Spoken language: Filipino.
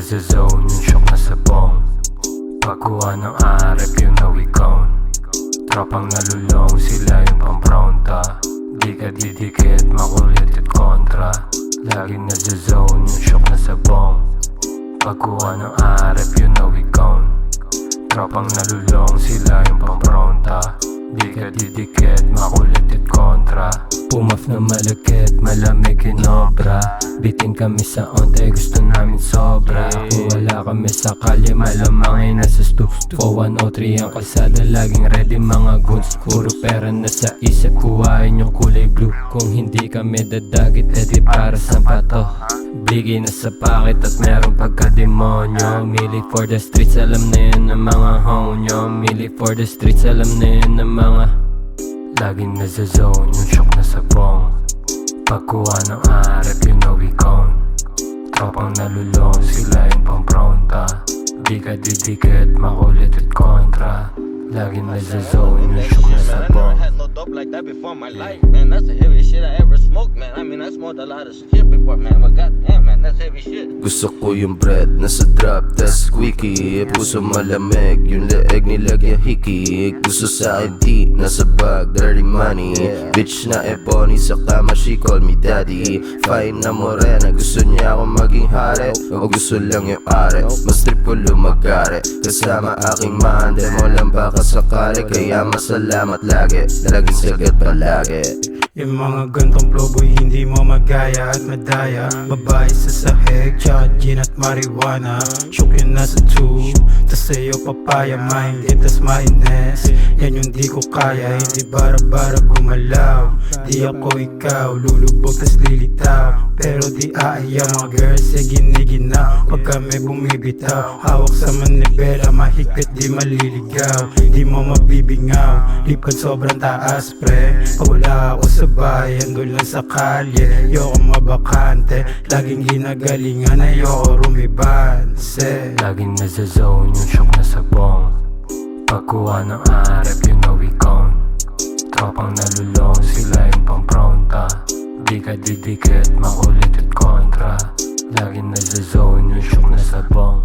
nasa-zone, yung shock na sabong. Pagkuha ng arep yung nawikon. Tropang nalulong, sila yung pampronta. Di ka didikit, makulit at kontra. Laging nasa-zone, yung shock na sabong. Pagkuha ng arep yung nawikon. Tropang nalulong, sila yung pampronta. Di ka didikit, makulit at kontra. Pumaf na malagkit, malamig kinobra. Bitin kami sa onte, gusto namin sobra. Kung wala kami sa kalye, malamang ay nasa stu 4103 ang kalsada, laging ready mga goons. Puro pera na sa isip, kuhain yung kulay blue. Kung hindi kami dadagit, edi para sa pato. Bigay na sa packet at meron pagka-demonyo. Mili for the streets, alam na yun ng mga honyo. Mili for the streets, alam na yun ng mga laging nasa-zone, yung shock na sabong. Pagkuha ng arep yung nawikon. Tropang nalulong, sila yung pampronta. Di ka didikit, makulit at kontra. Laging nasa-zone, yung shock na sabong. I never had no dope like that before in my life, man. That's the heaviest shit I ever smoked, man. I mean, I smoked a lot of shit before, man. But goddamn, man, that's heavy shit. Gusto ko yung bread nasa drop, tas squeaky. Puso malamig, yung leeg nilagyan hiki. Gusto sa akin di, nasa bag, dirty money. Bitch na ebony, sa kama she call me daddy. Fine na morena, gusto niya ako maging hari. O gusto lang yung are, mas trip ko lumagari. Kasama aking man, demo lang baka sakali. Kaya masalamat lagi, laging sagat palagi. Yung mga gantong flow boy, hindi mo magaya at madaya. Babae sa sahig, tsaka gin at marijuana. Shook yun nasa tube, tas sa'yo papaya. Minded, tas maines, yan yung di ko kaya. Hindi bara-bara gumalaw, di ako ikaw. Lulubog tas lilitaw, pero di aayaw. Mga girls, giniginaw pag kami bumibitaw. Hawak sa manibela, mahigpit di maliligaw. Di mo mabibingaw, lipad sobrang taas pre. Pag wala ako sa bayan, doon lang sa kalye. Ayoko mabakante, laging ginagalingan. Ayoko rumibanse. Laging nasa-zone, yung shock na sabong. Pagkuha ng arep yung nawikon. Tropang nalulong, sila yung pampronta. Di ka didikit, makulit at kontra. Laging nasa-zone, yung shock na sabong.